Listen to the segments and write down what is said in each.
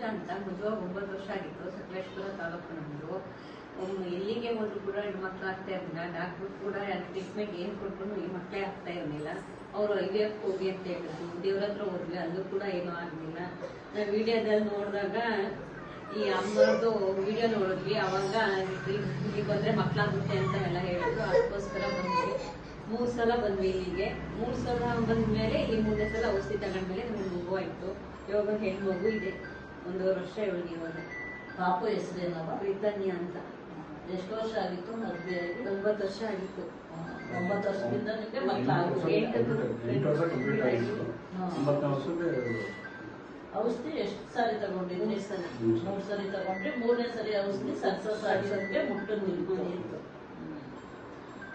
ಪೂಜಾ ಅಂತ ಮದುವೆ 9 ವರ್ಷ ಆಗಿತ್ತು. ಸಕಲೇಶ್ಪುರ ತಾಲೂಕು ನಮ್ಮದು. ಎಲ್ಲಿಗೆ ಹೋದ್ರು ಕೂಡ ಹೆಣ್ಮಕ್ಳು ಆಗ್ತಾ ಇರಲಿಲ್ಲ. ಡಾಕ್ಟ್ರು ಕೂಡ ಟ್ರೀಟ್ಮೆಂಟ್ ಏನು ಕೊಟ್ರು ಈ ಮಕ್ಕಳೇ ಆಗ್ತಾ ಇರಲಿಲ್ಲ. ಅವರು IVF ಹೋಗಿ ಅಂತ ಹೇಳಿದ್ರು. ದೇವ್ರ ಹತ್ರ ಹೋದ್ವಿ, ಅಲ್ಲೂ ಕೂಡ ಏನೂ ಆಗಲಿಲ್ಲ. ನಾವು ವಿಡಿಯೋದಲ್ಲಿ ನೋಡಿದಾಗ ಈ ಅಮ್ಮದು ವಿಡಿಯೋ ನೋಡಿದ್ವಿ. ಅವಾಗ ಇಲ್ಲಿಗೆ ಬಂದರೆ ಮಕ್ಕಳಾಗುತ್ತೆ ಅಂತ ಎಲ್ಲ ಹೇಳಿದ್ರು. ಅದಕ್ಕೋಸ್ಕರ ಬಂದ್ವಿ. 3 ಸಲ ಬಂದ್ವಿ ಇಲ್ಲಿಗೆ. 3 ಸಲ ಬಂದ್ಮೇಲೆ ಇಲ್ಲಿ 3ನೇ ಸಲ ಔಷಧಿ ತಗೊಂಡ್ಮೇಲೆ ನಮ್ಗೆ ಮಗು ಆಯ್ತು. ಇವಾಗ ಹೆಣ್ಣು ಮಗು ಇದೆ. 1.5 ವರ್ಷ ಇವಳಿಗೆ. ಇವಾಗ ಪಾಪು ಹೆಸರೇನವ? ಪ್ರೀತನ್ಯ ಅಂತ. ಎಷ್ಟು ವರ್ಷ ಆಗಿತ್ತು ಮದುವೆ? 9 ವರ್ಷ ಆಗಿತ್ತು. 9 ವರ್ಷದಿಂದ ನಿಮಗೆ ಮಕ್ಕಳಾಗಿತ್ತು. 8 ವರ್ಷ ಕಂಪ್ಲೀಟ್ ಆಗಿತ್ತು. 9ನೇ ವರ್ಷಕ್ಕೆ ಔಷಧಿ ಎಷ್ಟು ಸಾರಿ ತಗೊಂಡಿದ್ರಿ? 3 ಸಲ. 3 ಸರಿ ತಗೊಂಡ್ರೆ 3ನೇ ಸರಿ ಔಷಧಿ ಸಕ್ಸಸ್ ಆಗಿರೋದಕ್ಕೆ ಮುಟ್ಟು ನಿಲ್ತು.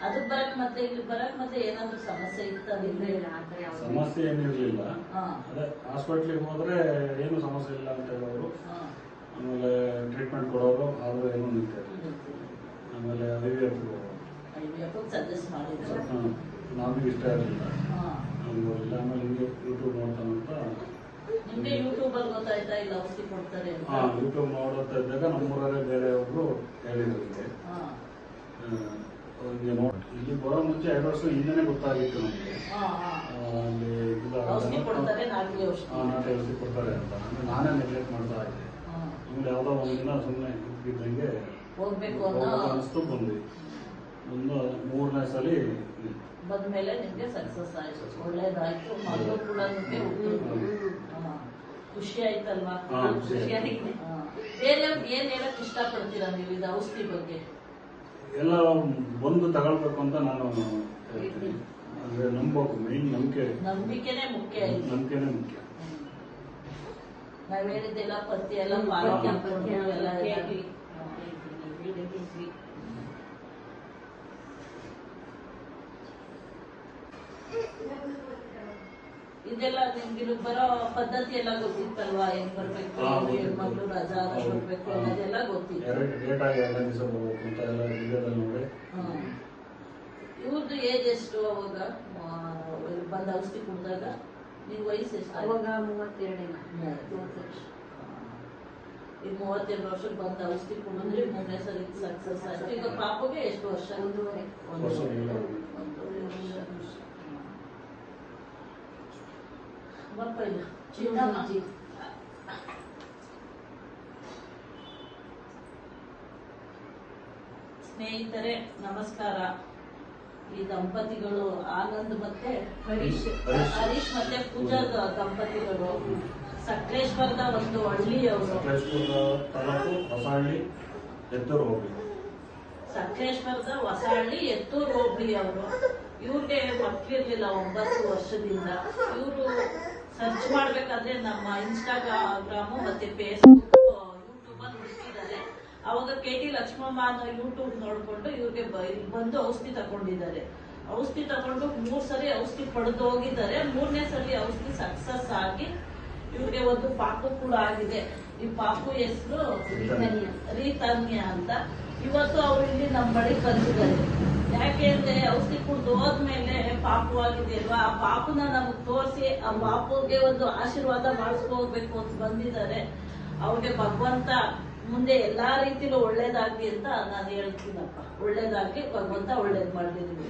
ಅದಕ್ಕೆ ಬರಕ್ ಮತ್ತೆ ಇಲ್ಲಿ ಬರಕ್ ಮತ್ತೆ ಏನಾದ್ರು ಸಮಸ್ಯೆ ಇತ್ತ? ಸಮಸ್ಯೆ ಏನಿರಲಿಲ್ಲ. ಅದೇ ಹಾಸ್ಪಿಟ್ಲಿಗೆ ಹೋದ್ರೆ ಏನು ಸಮಸ್ಯೆ ಇಲ್ಲ ಅಂತ ಹೇಳೋರು. ಆಮೇಲೆ ಟ್ರೀಟ್ಮೆಂಟ್ ಕೊಡೋರು, ಆದ್ರೂ ಏನೂ ನಿಂತಿರಲಿಲ್ಲ. ಆಮೇಲೆ IVF ಸಜೆಸ್ಟ್ ಮಾಡಿದ್ರು. ನಮಗೆ ಇಷ್ಟ ಇರಲಿಲ್ಲ. ಆಮೇಲೆ ಹಿಂಗೆ ಯೂಟ್ಯೂಬ್ ನೋಡ್ತಾನಂತ ನಿಮ್ಗೆ ಯೂಟ್ಯೂಬ್ ಅಲ್ಲಿ ಗೊತ್ತಾಯ್ತಾ ಇಲ್ಲ ಔಷಧಿ ಕೊಡ್ತಾರೆ ಅಂತ? ಯೂಟ್ಯೂಬ್ ನೋಡುತ್ತಾ ಇದ್ದಾಗ ನಮ್ಮೂರಲ್ಲೇ ಬೇರೆ ಒಬ್ರು ಹೇಳಿದ್ರು ಇಲ್ಲಿ ಬರೋ ಮುಂಚೆ 2 ವರ್ಷ ಹಿಂದೆನೆ ಗೊತ್ತಾಗಿತ್ತು ನಮಗೆ. ಅಲ್ಲಿ ಔಷಧಿ ಕೊಡ್ತಾರೆ, ನಾಟಿ ಔಷಧಿ ಕೊಡ್ತಾರೆ ಅಂತ. ನಾನೇ ನೆಗ್ಲೆಕ್ಟ್ ಮಾಡ್ತಾ ಇದ್ದೆ. ಆಮೇಲೆ ಯಾವ್ದೋ ಒಂದಿನ ಸುಮ್ಮನೆ ಇದ್ದಂಗೆ ಹೋಗ್ಬೇಕು ಅನಿಸ್ತು ಬಂದ್ವಿ. ಒಂದು 3ನೇ ಸಲ ಬಂದ್ಮೇಲೆ ನಿಮ್ಗೆ ಸಕ್ಸಸ್ ಆಯ್ತು, ಒಳ್ಳೇದಾಯ್ತು. ಮಗಳು ಕೂಡ ನಿಮ್ಗೆ ಖುಷಿ ಆಯ್ತಲ್ವಾ? ಖುಷಿ ಆಗಿದೆ. ಬೇರೆಯವ್ರಿಗೆ ಏನ್ ಹೇಳಕ್ ಇಷ್ಟಪಡ್ತೀರಾ ನೀವು ಇದು ಔಷಧಿ ಬಗ್ಗೆ? ಎಲ್ಲ ಬಂದು ತಗೊಳ್ಬೇಕು ಅಂತ ನಾನು ಹೇಳ್ತೀನಿ. ಅಂದ್ರೆ ನಂಬಬೇಕು, ಮೇನ್ ನಂಬಿಕೆನೆ ಮುಖ್ಯ. ನಂಬಿಕೆನೇ ಮುಖ್ಯ. ನಾವ್ ಹೇಳಿದ್ದೆಲ್ಲ ಪಥ್ಯ ಎಲ್ಲ ಪಾಲನೆ ಎಲ್ಲ ಇದೆಲ್ಲ ನಿಮ್ಗೆ ಬರೋ ಪದ್ಧತಿ ಎಲ್ಲ ಗೊತ್ತಿತ್ತಲ್ವಾ? ಏನ್ ಬರ್ಬೇಕು, ಹೆಣ್ಮಕ್ಳು ರಜಾ ಬರ್ಬೇಕು ಅನ್ನೋದೆಲ್ಲ ಗೊತ್ತಿತ್ತು. ಡೇಟ್ ಆಗಿ 2 ದಿವಸ ಬರ್ಬೇಕು ಅಂತ ಎಲ್ಲ ವಿಡಿಯೋದಲ್ಲಿ ನೋಡಿ. ಇವ್ರದ್ದು ಏಜ್ ಎಷ್ಟು ಅವಾಗ ಬಂದ ಔಷಧಿ ಕುಡಿದಾಗ? ನಿಮ್ ವಯಸ್ಸು ಎಷ್ಟು? ಅವಾಗ 32. ಈಗ 32 ವರ್ಷಕ್ಕೆ ಬಂದ ಔಷಧಿ ಕುಡಿದ್ರೆ 3ನೇ ಸರಿ ಸಕ್ಸಸ್ ಆಯ್ತು. ಈಗ ಪಾಪುಗೆ ಎಷ್ಟು ವರ್ಷ? 1.5 ವರ್ಷ. ಸ್ನೇಹಿತರೆ ನಮಸ್ಕಾರ. ಈ ದಂಪತಿಗಳು ಆನಂದ್ ಮತ್ತೆ ಹರೀಶ್ ಮತ್ತೆ ಪೂಜಾ ದಂಪತಿಗಳು ಸಕಲೇಶ್ವರದ ಒಂದು ಹಳ್ಳಿಯವರು. ಸಕಲೇಶ್ವರದ ಹೊಸಹಳ್ಳಿ ಎತ್ತೂರು ಹೋಬಳಿಯವರು. ಇವ್ರಿಗೆ ಮಕ್ಕಳಿರ್ಲಿಲ್ಲ 9 ವರ್ಷದಿಂದ. ಇವರು ಸರ್ಚ್ ಮಾಡ್ಬೇಕಾದ್ರೆ ನಮ್ಮ ಇನ್ಸ್ಟಾಗ್ರಾಮು ಮತ್ತೆ ಫೇಸ್ಬುಕ್, ಯೂಟ್ಯೂಬ್ ಅಲ್ಲಿ ಹುಡುಕಿದ್ದಾರೆ. ಅವಾಗ KT ಲಕ್ಷ್ಮಮ್ಮ ಅನ್ನೋ ಯೂಟ್ಯೂಬ್ ನೋಡ್ಕೊಂಡು ಇವ್ರಿಗೆ ಬಂದು ಔಷಧಿ ತಗೊಂಡಿದ್ದಾರೆ. ಔಷಧಿ ತಗೊಂಡು 3 ಸರಿ ಔಷಧಿ ಪಡೆದು ಹೋಗಿದ್ದಾರೆ. 3ನೇ ಸರಿ ಔಷಧಿ ಸಕ್ಸಸ್ ಆಗಿ ಇವ್ರಿಗೆ ಒಂದು ಪಾಪು ಕೂಡ ಆಗಿದೆ. ಈ ಪಾಪು ಹೆಸರು ರೀತನ್ಯ ಅಂತ. ಇವತ್ತು ಅವ್ರು ಇಲ್ಲಿ ನಮ್ಮ ಬಳಿ ಬಂದಿದ್ದಾರೆ. ಯಾಕೆ ಅಂದ್ರೆ ಔಷಧಿ ಕುಡ್ದು ಹೋದ್ಮೇಲೆ ಪಾಪು ಆಗಿದೆ ಅಲ್ವಾ, ಆ ಪಾಪುನ ನಮಗ್ ತೋರಿಸಿ ಆ ಪಾಪುಗೆ ಒಂದು ಆಶೀರ್ವಾದ ಮಾಡಿಸ್ಕೋಬೇಕು ಅಂತ ಬಂದಿದ್ದಾರೆ. ಅವ್ರಿಗೆ ಭಗವಂತ ಮುಂದೆ ಎಲ್ಲಾ ರೀತಿಲೂ ಒಳ್ಳೇದಾಗ್ಲಿ ಅಂತ ನಾನು ಹೇಳ್ತೀನಪ್ಪ. ಒಳ್ಳೇದಾಗ್ಲಿ, ಭಗವಂತ ಒಳ್ಳೇದ್ ಮಾಡಿದೀನಿ.